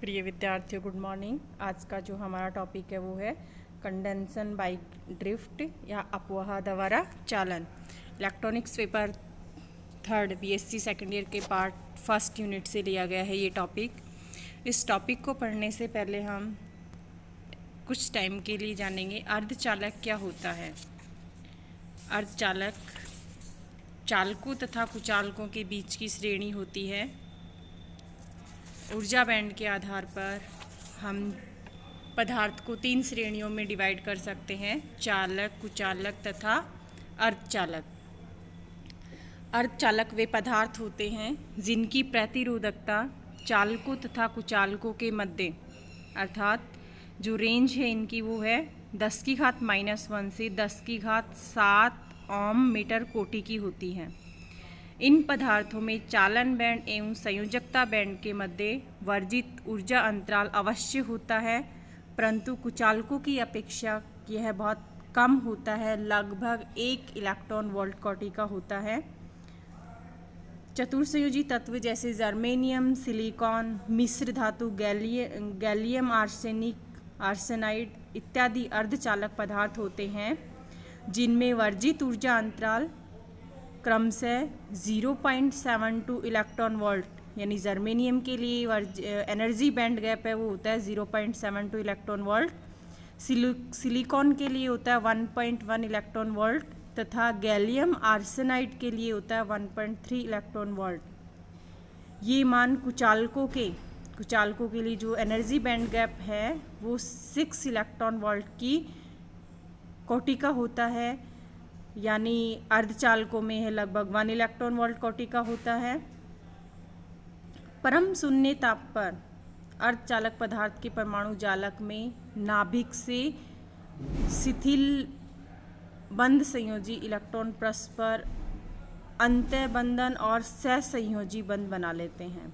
प्रिय विद्यार्थियों, good morning. आज का जो हमारा टॉपिक है वो है कंडेंसन बाय ड्रिफ्ट या अपवाह द्वारा चालन। Electronics paper 3 BSc second year के पार्ट फर्स्ट यूनिट से लिया गया है ये टॉपिक। इस टॉपिक को पढ़ने से पहले हम कुछ टाइम के लिए जानेंगे अर्धचालक क्या होता है। अर्धचालक चालकों तथा कुचालकों के बीच की श्रेणी होती है। ऊर्जा बैंड के आधार पर हम पदार्थ को 3 श्रेणियों में डिवाइड कर सकते हैं: चालक, कुचालक तथा अर्धचालक। अर्धचालक वे पदार्थ होते हैं जिनकी प्रतिरोधकता चालकों तथा कुचालकों के मध्य अर्थात जो रेंज है इनकी वो है 10⁻⁻1 से 10⁻7 ओम मीटर कोटि की होती है। इन पदार्थों में चालन बैंड एवं संयोजकता बैंड के मध्य वर्जित ऊर्जा अंतराल अवश्य होता है, परंतु कुचालकों की अपेक्षा यह बहुत कम होता है, लगभग 1 इलेक्ट्रॉन वोल्ट कोटि का होता है। चतुर्संयोजी तत्व जैसे जर्मेनियम, सिलिकॉन, मिश्र धातु, गैलियम आर्सेनाइड इत्यादि अर्धचालक पदार्थ होते हैं जिनमें वर्जित ऊर्जा अंतराल क्रमशः 0.72 इलेक्ट्रॉन वोल्ट यानी जर्मेनियम के लिए एनर्जी बैंड गैप है वो होता है 0.72 इलेक्ट्रॉन वोल्ट, सिलिकॉन के लिए होता है 1.1 इलेक्ट्रॉन वोल्ट तथा गैलियम आर्सेनाइड के लिए होता है 1.3 इलेक्ट्रॉन वोल्ट। ये मान कुचालकों के लिए जो एनर्जी बैंड गैप है वो 6 इलेक्ट्रॉन वोल्ट की कोटि का होता है, यानी अर्धचालकों में है लगभग 1 इलेक्ट्रॉन वोल्ट कोटि का होता है। परम शून्य ताप पर अर्धचालक पदार्थ के परमाणु जालक में नाभिक से शिथिल बंध संयोजी इलेक्ट्रॉन परस्पर अंतः बंधन और सहसंयोजी बंध बना लेते हैं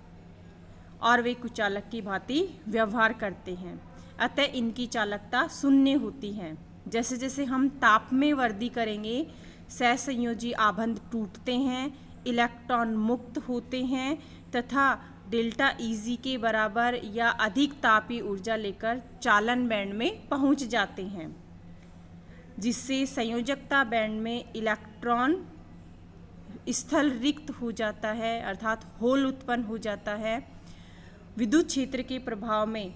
और वे कुचालक की भांति व्यवहार करते हैं, अतः इनकी चालकता शून्य होती है। जैसे जैसे हम ताप में वृद्धि करेंगे सहसंयोजी आबंध टूटते हैं, इलेक्ट्रॉन मुक्त होते हैं तथा डेल्टा Eg के बराबर या अधिक तापीय ऊर्जा लेकर चालन बैंड में पहुंच जाते हैं, जिससे संयोजकता बैंड में इलेक्ट्रॉन स्थल रिक्त हो जाता है अर्थात होल उत्पन्न हो जाता है। विद्युत क्षेत्र के प्रभाव में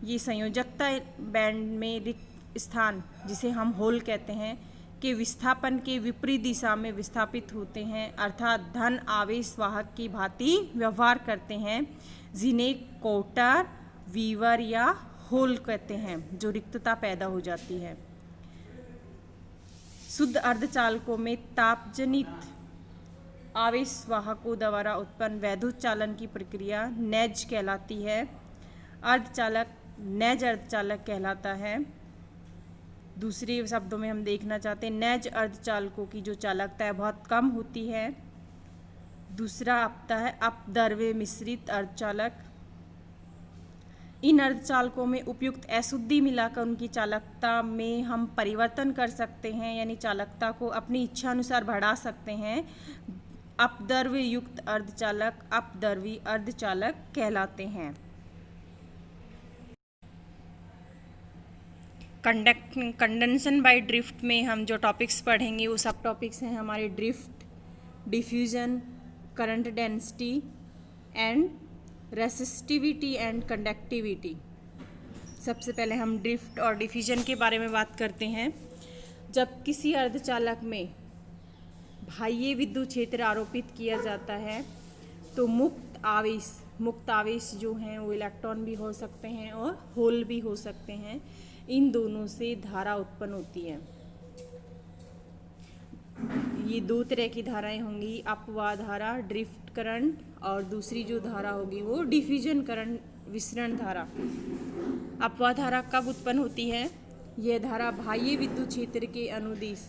ये संयोजकता बैंड में रिक्त स्थान, जिसे हम होल कहते हैं, के विस्थापन के विपरीत दिशा में विस्थापित होते हैं अर्थात धन आवेश वाहक की भांति व्यवहार करते हैं, जिन्हें कोटर, वीवर या होल कहते हैं, जो रिक्तता पैदा हो जाती है। शुद्ध अर्धचालकों में तापजनित आवेश वाहकों द्वारा उत्पन्न वैद्युत चालन की प्रक्रिया नैज कहलाती है। अर्धचालक नैज अर्धचालक कहलाता है। दूसरे शब्दों में हम देखना चाहते हैं नैज अर्धचालकों की जो चालकता है बहुत कम होती है। दूसरा आता है अपद्रव्य मिश्रित अर्धचालक। इन अर्धचालकों में उपयुक्त अशुद्धि मिलाकर उनकी चालकता में हम परिवर्तन कर सकते हैं, यानी चालकता को अपनी इच्छा अनुसार बढ़ा सकते हैं। अपद्रव्य युक्त अर्धचालक अपद्रवी अर्धचालक कहलाते हैं। कंडेंसन बाय ड्रिफ्ट में हम जो टॉपिक्स पढ़ेंगे वो सब टॉपिक्स हैं हमारे drift, diffusion, current density and resistivity and conductivity. सबसे पहले हम ड्रिफ्ट और डिफ्यूजन के बारे में बात करते हैं। जब किसी अर्धचालक में बाह्य विद्युत क्षेत्र आरोपित किया जाता है तो मुक्त आवेश जो हैं वो इलेक्ट्रॉन भी हो सकते हैं और होल भी हो सकते हैं। इन दोनों से धारा उत्पन्न होती है। ये 2 तरह की धाराएं होंगी, अपवाह धारा ड्रिफ्ट करंट और दूसरी जो धारा होगी वो डिफ्यूजन करंट विसरण धारा। अपवाह धारा कब उत्पन्न होती है? यह धारा बाह्य विद्युत क्षेत्र के अनुदिश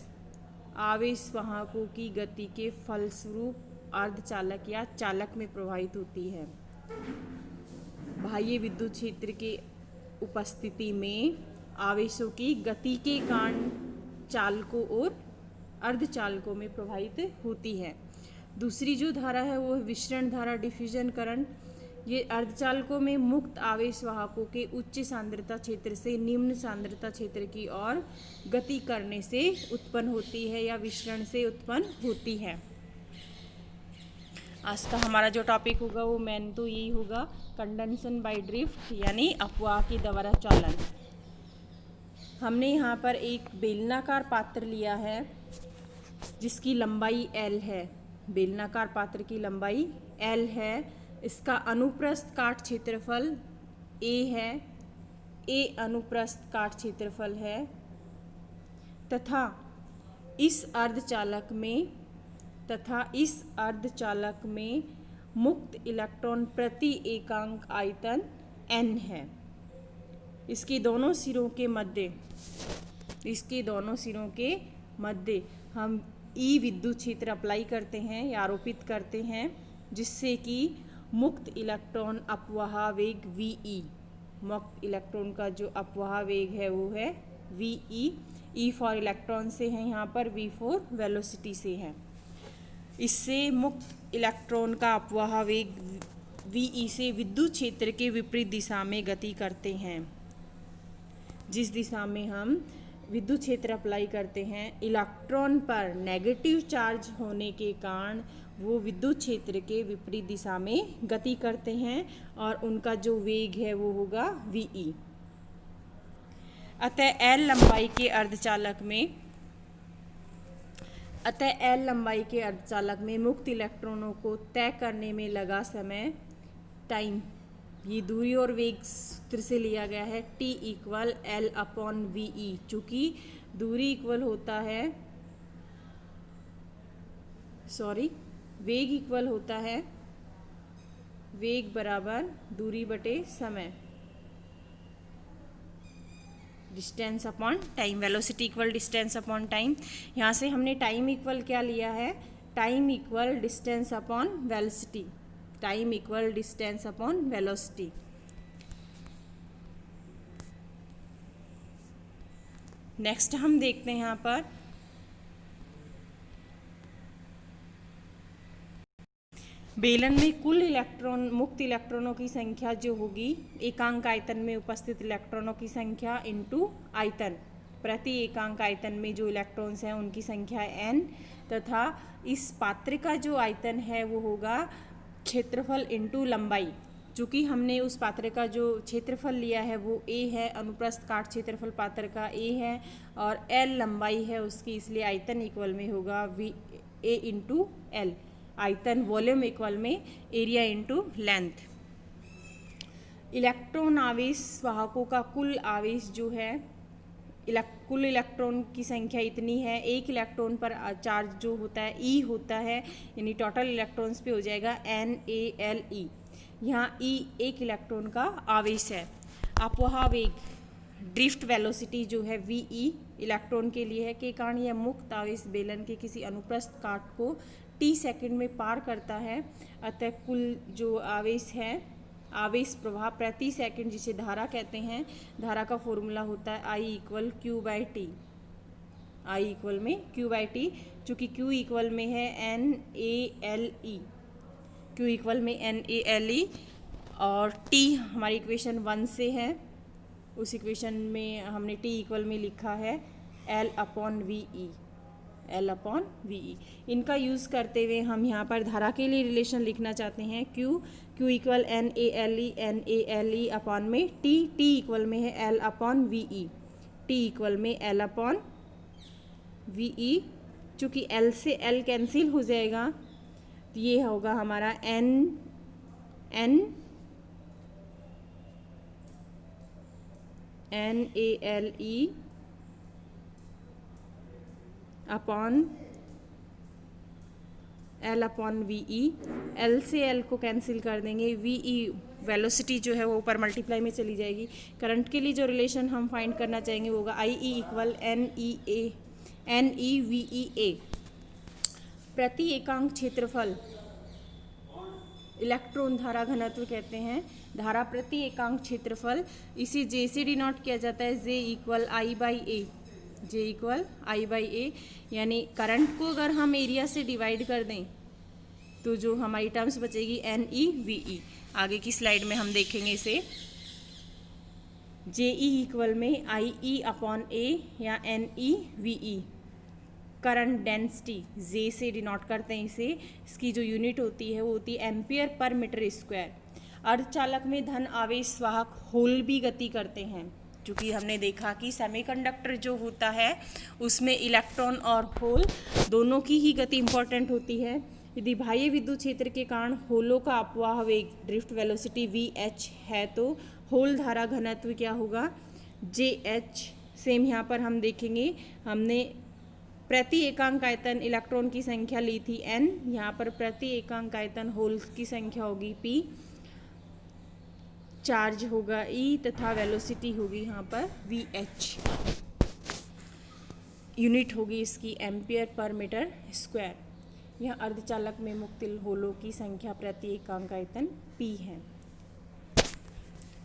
आवेश वाहकों की गति के फलस्वरूप अर्धचालक या चालक में प्रवाहित होती है। बाह्य विद्युत क्षेत्र के उपस्थिति में आवेशों की गति के कारण चालकों और अर्धचालकों में प्रवाहित होती है। दूसरी जो धारा है वो विसरण धारा डिफ्यूजन करंट। ये अर्धचालकों में मुक्त आवेश वाहकों के उच्च सांद्रता क्षेत्र से निम्न सांद्रता क्षेत्र की ओर गति करने से उत्पन्न होती है या विसरण से उत्पन्न होती है। आज का हमारा जो टॉपिक होगा वो मेन तो यही होगा, कंडेंसन बाय ड्रिफ्ट यानी अपवाह के द्वारा चालन। हमने यहाँ पर एक बेलनाकार पात्र लिया है जिसकी लंबाई L है। बेलनाकार पात्र की लंबाई L है। इसका अनुप्रस्थ काट क्षेत्रफल A है, A अनुप्रस्थ काट क्षेत्रफल है तथा इस अर्धचालक में मुक्त इलेक्ट्रॉन प्रति एकांक आयतन n है। इसके दोनों सिरों के मध्य हम E विद्युत क्षेत्र अप्लाई करते हैं या आरोपित करते हैं, जिससे कि मुक्त इलेक्ट्रॉन अपवाह वेग VE, मुक्त इलेक्ट्रॉन का जो अपवाह वेग है वो है VE। E फॉर इलेक्ट्रॉन से है यहाँ पर, V फॉर वेलोसिटी से है। इससे मुक्त इलेक्ट्रॉन का अपवाह वेग VE से विद्युत क्षेत्र के विपरीत दिशा में गति करते हैं। जिस दिशा में हम विद्युत क्षेत्र अप्लाई करते हैं, इलेक्ट्रॉन पर नेगेटिव चार्ज होने के कारण वो विद्युत क्षेत्र के विपरीत दिशा में गति करते हैं और उनका जो वेग है वो होगा VE। अतः L लंबाई के अर्धचालक में मुक्त इलेक्ट्रॉनों को तय करने में लगा समय, टाइम, ये दूरी और वेग सूत्र से लिया गया है, T इक्वल L/VE। चूँकि दूरी इक्वल होता है, वेग इक्वल होता है, वेग बराबर दूरी बटे समय, distance upon time, velocity equal distance upon time. यहाँ से हमने टाइम इक्वल क्या लिया है, time equal distance upon velocity, time equal distance upon velocity. Next हम देखते हैं यहाँ पर बेलन में कुल मुक्त इलेक्ट्रॉनों की संख्या जो होगी एकांक आयतन में उपस्थित इलेक्ट्रॉनों की संख्या इंटू आयतन, प्रति एकांक आयतन में जो इलेक्ट्रॉन्स हैं उनकी संख्या n, तथा इस पात्र का जो आयतन है वो होगा क्षेत्रफल इंटू लंबाई। चूँकि हमने उस पात्र का जो क्षेत्रफल लिया है वो A है, अनुप्रस्थ काट क्षेत्रफल पात्र का A है और L लंबाई है उसकी, इसलिए आयतन इक्वल में होगा A इंटू L। आयतन वॉल्यूम इक्वल में एरिया इंटू लेंथ। इलेक्ट्रॉन आवेश वाहकों का कुल आवेश जो है, कुल इलेक्ट्रॉन की संख्या इतनी है, एक इलेक्ट्रॉन पर चार्ज जो होता है E होता है, यानी टोटल इलेक्ट्रॉन्स पे हो जाएगा NaLe। यहाँ E एक इलेक्ट्रॉन का आवेश है। अपवाह वेग ड्रिफ्ट वेलोसिटी जो है VE इलेक्ट्रॉन के लिए है, के कारण यह मुक्त आवेश बेलन के किसी अनुप्रस्थ काट को T सेकंड में पार करता है। अतः कुल जो आवेश है, आवेश प्रवाह प्रति सेकंड जिसे धारा कहते हैं, धारा का फॉर्मूला होता है I equal Q/T, I equal में Q/T। चूँकि Q इक्वल में है NaLe, Q इक्वल में NaLe और T हमारी इक्वेशन 1 से है, उस इक्वेशन में हमने T इक्वल में लिखा है L/VE, L/VE। इनका यूज़ करते हुए हम यहाँ पर धारा के लिए रिलेशन लिखना चाहते हैं, Q इक्वल NaLe अपॉन में T इक्वल में है L/VE, T इक्वल में L/VE। चूँकि L से L कैंसिल हो जाएगा तो ये होगा हमारा NaLe अपॉन L/VE। L से L को कैंसिल कर देंगे, VE वेलोसिटी जो है वो ऊपर मल्टीप्लाई में चली जाएगी। करंट के लिए जो रिलेशन हम फाइंड करना चाहेंगे वो होगा IE इक्वल NeVEA। प्रति एकांक क्षेत्रफल इलेक्ट्रॉन धारा घनत्व कहते हैं, धारा प्रति एकांक क्षेत्रफल, इसी J से डिनोट किया जाता है, J इक्वल I/A। यानी करंट को अगर हम एरिया से डिवाइड कर दें तो जो हमारी टर्म्स बचेगी NeVE। आगे की स्लाइड में हम देखेंगे इसे। जे ई इक्वल में आई ई अपॉन ए या N E V E, current density J से डिनोट करते हैं इसे। इसकी जो यूनिट होती है वो होती है एम्पियर पर मीटर स्क्वायर। अर्धचालक में धन आवेश वाहक होल भी गति करते हैं, क्योंकि हमने देखा कि सेमीकंडक्टर जो होता है उसमें इलेक्ट्रॉन और होल दोनों की ही गति इंपॉर्टेंट होती है। यदि बाह्य विद्युत क्षेत्र के कारण होलों का अपवाह वेग ड्रिफ्ट वेलोसिटी वी एच है तो होल धारा घनत्व क्या होगा, जे एच। सेम यहाँ पर हम देखेंगे, हमने प्रति एकांक आयतन इलेक्ट्रॉन की संख्या ली थी n, यहाँ पर प्रति एकांक आयतन होल की संख्या होगी p, चार्ज होगा E तथा वेलोसिटी होगी यहाँ पर VH। यूनिट होगी इसकी एम्पियर पर मीटर स्क्वायर। यह अर्धचालक में मुक्त होलों की संख्या प्रति एकांक आयतन P है।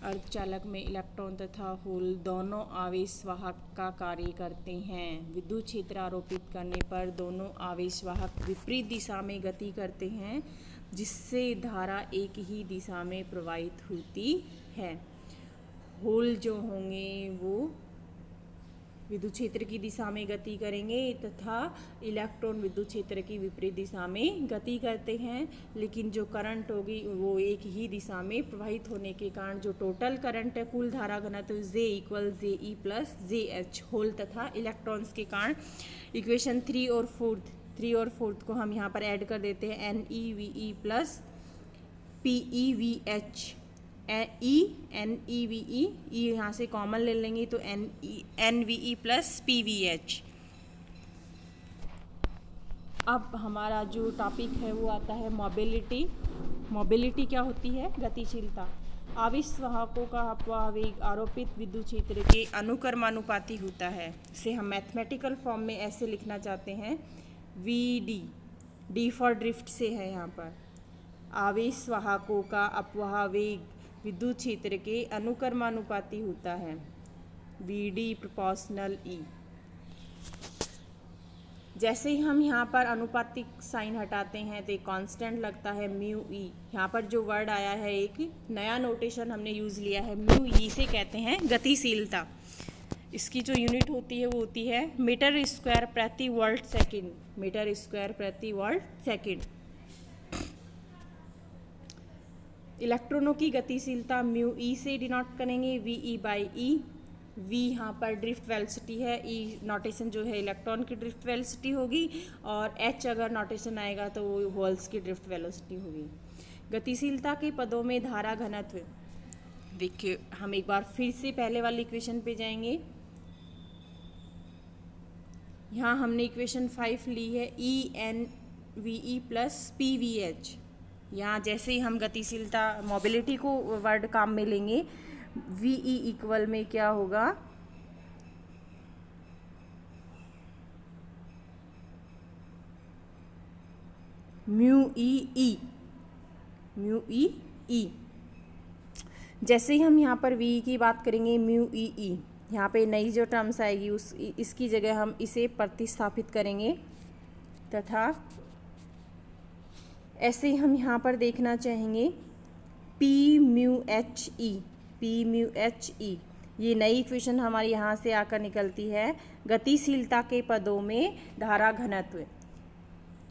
अर्धचालक में इलेक्ट्रॉन तथा होल दोनों आवेशवाहक का कार्य करते हैं। विद्युत क्षेत्र आरोपित करने पर दोनों आवेशवाहक विपरीत दिशा में गति करते हैं, जिससे धारा एक ही दिशा में प्रवाहित होती है। होल जो होंगे वो विद्युत क्षेत्र की दिशा में गति करेंगे तथा इलेक्ट्रॉन विद्युत क्षेत्र की विपरीत दिशा में गति करते हैं, लेकिन जो करंट होगी वो एक ही दिशा में प्रवाहित होने के कारण जो टोटल करंट है, कुल धारा घनत्व J equal J E plus J H. Hole तथा इलेक्ट्रॉन्स के कारण इक्वेशन 3 और 4 को हम यहाँ पर ऐड कर देते हैं, N E V E plus P E V H. E N E V E यहाँ से कॉमन ले लेंगे तो N V E plus P V H. अब हमारा जो टॉपिक है वो आता है मोबिलिटी। मोबिलिटी क्या होती है, गतिशीलता। आवेशवाहकों का अपवाह वेग आरोपित विद्युत क्षेत्र के अनुक्रमानुपाती होता है। इसे हम मैथमेटिकल फॉर्म में ऐसे लिखना चाहते हैं, V D, D for drift से है यहाँ पर। आवेशवाहकों का अपवाह वेग विद्युत क्षेत्र के अनुक्रमानुपाती होता है, वी डी प्रोपोर्शनल ई। जैसे ही हम यहाँ पर अनुपातिक साइन हटाते हैं तो एक कांस्टेंट लगता है म्यू ई। यहाँ पर जो वर्ड आया है एक नया नोटेशन हमने यूज़ लिया है, म्यू ई से कहते हैं गतिशीलता। इसकी जो यूनिट होती है वो होती है मीटर स्क्वायर प्रति वोल्ट सेकंड, मीटर स्क्वायर प्रति वोल्ट सेकंड। इलेक्ट्रॉनों की गतिशीलता म्यू ई से डिनोट करेंगे, V E by E. V यहाँ पर ड्रिफ्ट वेलोसिटी है, ई नोटेशन जो है इलेक्ट्रॉन की ड्रिफ्ट वेलोसिटी होगी, और एच अगर नोटेशन आएगा तो वो होल्स की ड्रिफ्ट वेलोसिटी होगी। गतिशीलता के पदों में धारा घनत्व, देखिए हम एक बार फिर से पहले वाली इक्वेशन पे जाएंगे। यहाँ हमने इक्वेशन 5 ली है, E N V E plus P V H. यहाँ जैसे ही हम गतिशीलता मोबिलिटी को वर्ड काम में लेंगे, वी ई इक्वल में क्या होगा, म्यू ई ई, म्यू ई ई। जैसे ही हम यहाँ पर वी की बात करेंगे, म्यू ई ई, यहाँ पे नई जो टर्म्स आएगी इसकी जगह हम इसे प्रतिस्थापित करेंगे तथा ऐसे ही हम यहाँ पर देखना चाहेंगे P mu H E, P mu H E. ये नई इक्वेशन हमारी यहाँ से आकर निकलती है गतिशीलता के पदों में धारा घनत्व।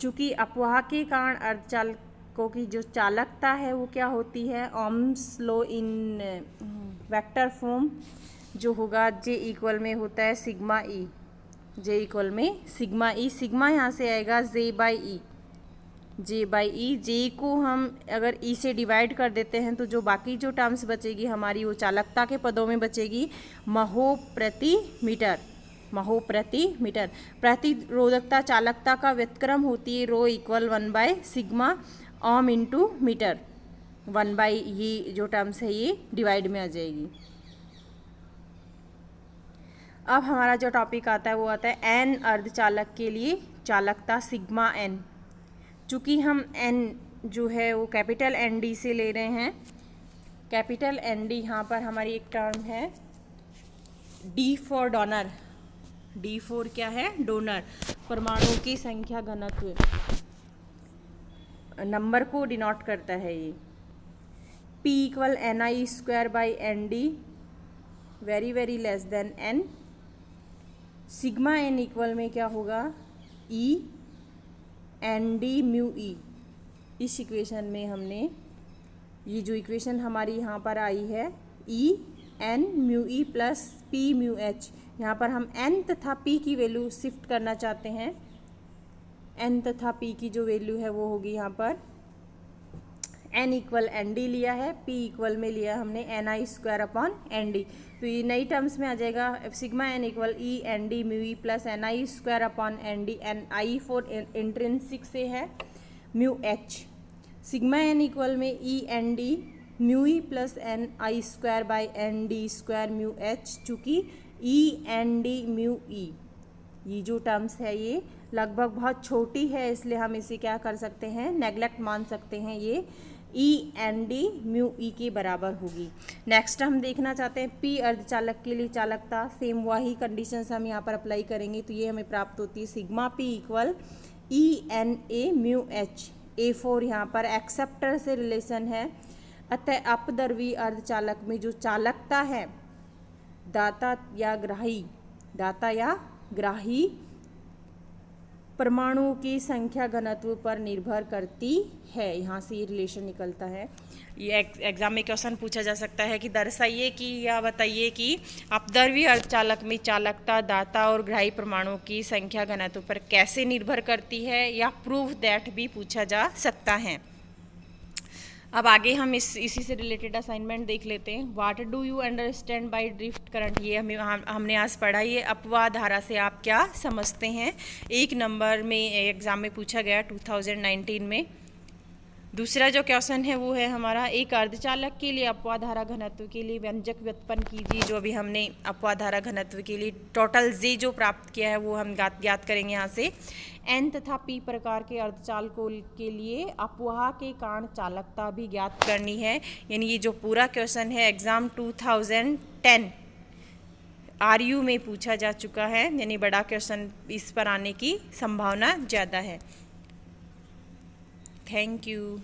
चूँकि अपवाह के कारण अर्धचालकों की जो चालकता है वो क्या होती है, Ohm's law in vector form जो होगा जे इक्वल में होता है सिग्मा ई, जे इक्वल में सिग्मा ई। सिग्मा यहाँ से आएगा J by E, J by E. जे को हम अगर ई से डिवाइड कर देते हैं तो जो बाकी जो टर्म्स बचेगी हमारी वो चालकता के पदों में बचेगी, महो प्रति मीटर, महो प्रति मीटर। प्रतिरोधकता चालकता का व्युत्क्रम होती है, rho equal 1 sigma ohm into metre. 1 ये जो टर्म्स है ये डिवाइड में आ जाएगी। अब हमारा जो टॉपिक आता है वो आता है एन अर्धचालक के लिए चालकता सिग्मा एन। चूँकि हम एन जो है वो कैपिटल एन डी से ले रहे हैं, कैपिटल एन डी यहाँ पर हमारी एक टर्म है D for donor. D for क्या है, डोनर। परमाणुओं की संख्या घनत्व नंबर को डिनोट करता है ये। P equal N I square by N D, very very less than n। Sigma n equal में क्या होगा, E N D mu E. इस इक्वेशन में हमने ये जो इक्वेशन हमारी यहाँ पर आई है E N mu E plus P mu H, यहाँ पर हम n तथा p की वैल्यू शिफ्ट करना चाहते हैं। n तथा p की जो वैल्यू है वो होगी यहाँ पर n इक्वल एन डी लिया है, p इक्वल में लिया हमने N I square upon N D. तो ये नई टर्म्स में आ जाएगा sigma n equal E N D mu E plus N I square upon N D, N I for intrinsic से है mu H. Sigma n equal में E N D mu E plus N I square by N D square mu H, चूँकि E N D mu E ये जो terms है ये लगभग बहुत छोटी है, इसलिए हम इसे क्या कर सकते हैं, नेगलेक्ट मान सकते हैं। ये ई एन डी म्यू ई के बराबर होगी। नेक्स्ट हम देखना चाहते हैं पी अर्धचालक के लिए चालकता, सेम वही कंडीशंस हम यहाँ पर अप्लाई करेंगे। तो ये हमें प्राप्त होती है sigma P equal E N A mu H. A for यहाँ पर एक्सेप्टर से रिलेशन है, अतः अपद्रव्यी अर्धचालक में जो चालकता है दाता या ग्राही परमाणुओं की संख्या घनत्व पर निर्भर करती है। यहाँ से ये रिलेशन निकलता है। ये एग्जाम में क्वेश्चन पूछा जा सकता है कि दर्शाइए कि या बताइए कि अपद्रव्यी अर्धचालक में चालकता दाता और ग्राही परमाणुओं की संख्या घनत्व पर कैसे निर्भर करती है, या प्रूव दैट भी पूछा जा सकता है। अब आगे हम इसी से रिलेटेड असाइनमेंट देख लेते हैं। What do you understand by drift current, ये हमने आज पढ़ा। ये अपवाह धारा से आप क्या समझते हैं, 1 नंबर में एग्ज़ाम में पूछा गया 2019 में। दूसरा जो क्वेश्चन है वो है हमारा, एक अर्धचालक के लिए अपवाह धारा घनत्व के लिए व्यंजक व्युत्पन्न कीजिए। जो अभी हमने अपवाह धारा घनत्व के लिए टोटल जे जो प्राप्त किया है वो हम ज्ञात करेंगे यहाँ से। एन तथा पी प्रकार के अर्धचालकों के लिए अपवाह के कारण चालकता भी ज्ञात करनी है। यानी ये जो पूरा क्वेश्चन है एग्ज़ाम 2010 RU में पूछा जा चुका है, यानी बड़ा क्वेश्चन इस पर आने की संभावना ज़्यादा है। Thank you.